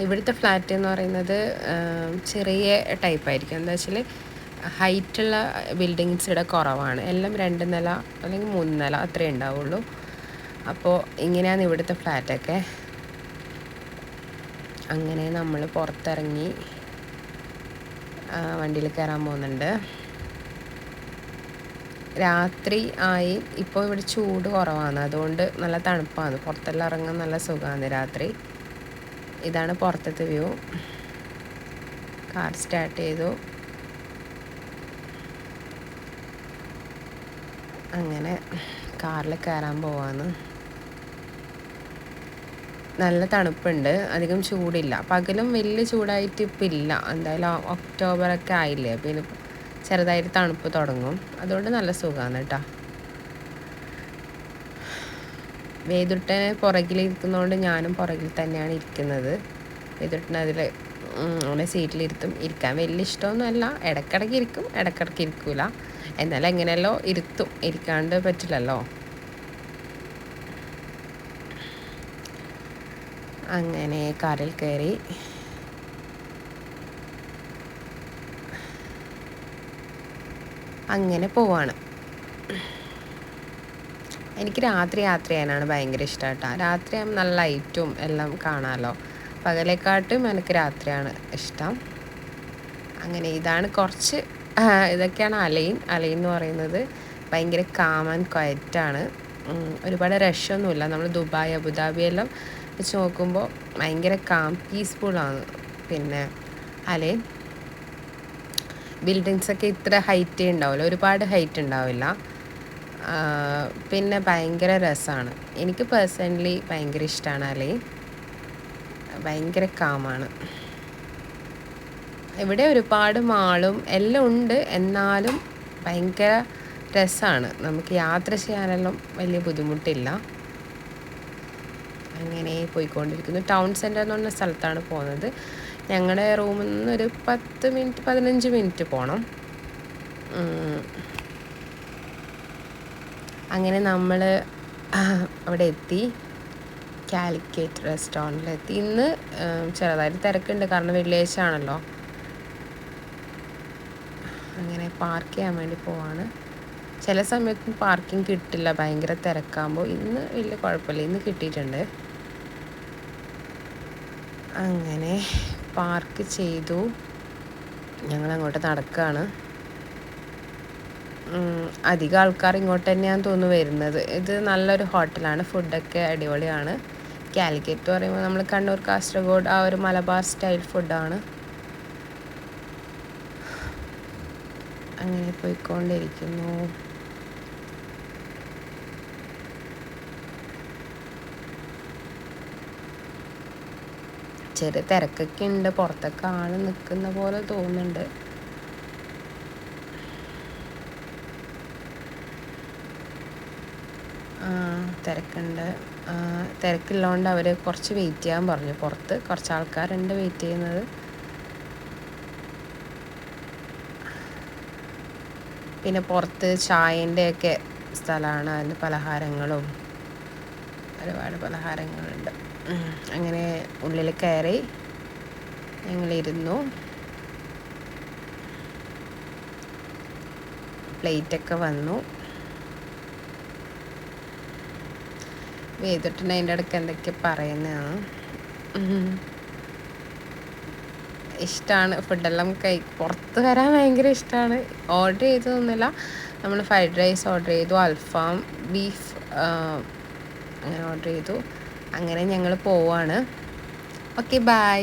ഇവിടുത്തെ ഫ്ലാറ്റ് എന്ന് പറയുന്നത് ചെറിയ ടൈപ്പായിരിക്കും. എന്താ വെച്ചാൽ ഹൈറ്റുള്ള ബിൽഡിങ്സ് ഇവിടെ കുറവാണ്. എല്ലാം 2 നില അല്ലെങ്കിൽ 3 നില അത്രേ ഉണ്ടാവുള്ളൂ. അപ്പോൾ ഇങ്ങനെയാണ് ഇവിടുത്തെ ഫ്ലാറ്റൊക്കെ. അങ്ങനെ നമ്മൾ പുറത്തിറങ്ങി വണ്ടിയിൽ കയറാൻ പോകുന്നുണ്ട്. രാത്രി ആയി. ഇപ്പോൾ ഇവിടെ ചൂട് കുറവാണ്, അതുകൊണ്ട് നല്ല തണുപ്പാണ്. പുറത്തെല്ലാം ഇറങ്ങാൻ നല്ല സുഖമാണ് രാത്രി. ഇതാണ് പുറത്തത്തെ വ്യൂ. കാർ സ്റ്റാർട്ട് ചെയ്തു. അങ്ങനെ കാറിൽ കയറാൻ പോവാണ്. നല്ല തണുപ്പുണ്ട്, അധികം ചൂടില്ല. പകലും വലിയ ചൂടായിട്ട് ഇപ്പം ഇല്ല. എന്തായാലും ഒക്ടോബറൊക്കെ ആയില്ലേ, പിന്നെ ചെറുതായിട്ട് തണുപ്പ് തുടങ്ങും. അതുകൊണ്ട് നല്ല സുഖമാണ് കേട്ടോ. വേദുട്ടനെ പുറകിലിരിക്കുന്നതുകൊണ്ട് ഞാനും പുറകിൽ തന്നെയാണ് ഇരിക്കുന്നത്. വേദുട്ടനെ അതിൽ അങ്ങനെ സീറ്റിലിരുത്തും. ഇരിക്കാൻ വലിയ ഇഷ്ടമൊന്നുമല്ല. ഇടയ്ക്കിടയ്ക്ക് ഇരിക്കും, ഇടയ്ക്കിടയ്ക്ക് ഇരിക്കില്ല. എന്നാലും എങ്ങനെയല്ലോ ഇരുത്തും, ഇരിക്കാണ്ട് പറ്റില്ലല്ലോ. അങ്ങനെ കാറിൽ കയറി അങ്ങനെ പോവാണ്. എനിക്ക് രാത്രി യാത്ര ചെയ്യാനാണ് ഭയങ്കര ഇഷ്ടം കേട്ടോ. രാത്രിയാകുമ്പോൾ നല്ല ലൈറ്റും എല്ലാം കാണാമല്ലോ. പകലേക്കാട്ടും എനിക്ക് രാത്രിയാണ് ഇഷ്ടം. അങ്ങനെ ഇതാണ് കുറച്ച് ഇതൊക്കെയാണ് അലൈൻ എന്ന് പറയുന്നത്. ഭയങ്കര കാം ആൻഡ് ക്വയറ്റാണ്. ഒരുപാട് റഷൊന്നുമില്ല. നമ്മൾ ദുബായ് അബുദാബി എല്ലാം വെച്ച് നോക്കുമ്പോൾ ഭയങ്കര കാം പീസ്ഫുള്ളാണ്. പിന്നെ അലൈൻ ബിൽഡിങ്സൊക്കെ ഇത്ര ഹൈറ്റേ ഉണ്ടാവില്ല, ഒരുപാട് ഹൈറ്റ് ഉണ്ടാവില്ല. പിന്നെ ഭയങ്കര രസമാണ്. എനിക്ക് പേഴ്സണലി ഭയങ്കര ഇഷ്ടമാണ് അലൈൻ. ഭയങ്കര കാമാണ്. ഇവിടെ ഒരുപാട് മാളും എല്ലാം ഉണ്ട്, എന്നാലും ഭയങ്കര രസമാണ്. നമുക്ക് യാത്ര ചെയ്യാനെല്ലാം വലിയ ബുദ്ധിമുട്ടില്ല. അങ്ങനെ പോയിക്കൊണ്ടിരിക്കുന്നു. ടൗൺ സെൻറ്റർ എന്ന് പറഞ്ഞ സ്ഥലത്താണ് പോകുന്നത്. ഞങ്ങളുടെ റൂമിൽ നിന്ന് ഒരു 15 മിനിറ്റ് പോകണം. അങ്ങനെ നമ്മൾ അവിടെ എത്തി. കാലിക്കറ്റ് റെസ്റ്റോറൻറ്റിലെത്തി. ഇന്ന് ചെറുതായിട്ട് തിരക്കുണ്ട്, കാരണം വെള്ളിയാഴ്ച ആണല്ലോ. അങ്ങനെ പാർക്ക് ചെയ്യാൻ വേണ്ടി പോവാണ്. ചില സമയത്ത് പാർക്കിംഗ് കിട്ടില്ല, ഭയങ്കര തിരക്കാകുമ്പോൾ. ഇന്ന് വലിയ കുഴപ്പമില്ല, ഇന്ന് കിട്ടിയിട്ടുണ്ട്. അങ്ങനെ പാർക്ക് ചെയ്തു. ഞങ്ങളങ്ങോട്ട് നടക്കുകയാണ്. അധികം ആൾക്കാർ ഇങ്ങോട്ട് തന്നെയാണ് തോന്നുന്നു വരുന്നത്. ഇത് നല്ലൊരു ഹോട്ടലാണ്, ഫുഡൊക്കെ അടിപൊളിയാണ്. കാലിക്കറ്റ് പറയുമ്പോൾ നമ്മൾ കണ്ണൂർ കാസർഗോഡ് ആ ഒരു മലബാർ സ്റ്റൈൽ ഫുഡാണ്. അങ്ങനെ പോയിക്കൊണ്ടിരിക്കുന്നു. ചെറിയ തിരക്കൊക്കെ ഉണ്ട്, പുറത്തൊക്കെ ആൾ നിൽക്കുന്ന പോലെ തോന്നുന്നുണ്ട്. തിരക്കുണ്ട്. തിരക്കുള്ളതുകൊണ്ട് അവർ കുറച്ച് വെയിറ്റ് ചെയ്യാൻ പറഞ്ഞു. പുറത്ത് കുറച്ച് ആൾക്കാരുണ്ട് വെയിറ്റ് ചെയ്യുന്നത്. പിന്നെ പുറത്ത് ചായൻ്റെയൊക്കെ സ്ഥലമാണ്. അതിന് പലഹാരങ്ങളും ഒരുപാട് പലഹാരങ്ങളുണ്ട്. അങ്ങനെ ഉള്ളിൽ കയറി ഞങ്ങളിരുന്നു. പ്ലേറ്റൊക്കെ വന്നു. വേദിട്ടിന് അതിൻ്റെ ഇടയ്ക്ക് എന്തൊക്കെ പറയുന്നതാണ്. ഇഷ്ടമാണ് ഫുഡെല്ലാം പുറത്ത് വരാൻ ഭയങ്കര ഇഷ്ടമാണ്. ഓർഡർ ചെയ്തതൊന്നുമില്ല. നമ്മൾ ഫ്രൈഡ് റൈസ് ഓർഡർ ചെയ്തു, അൽഫാം, ബീഫ് അങ്ങനെ ഓർഡർ ചെയ്തു. അങ്ങനെ ഞങ്ങൾ പോവാണ്. Okay, by.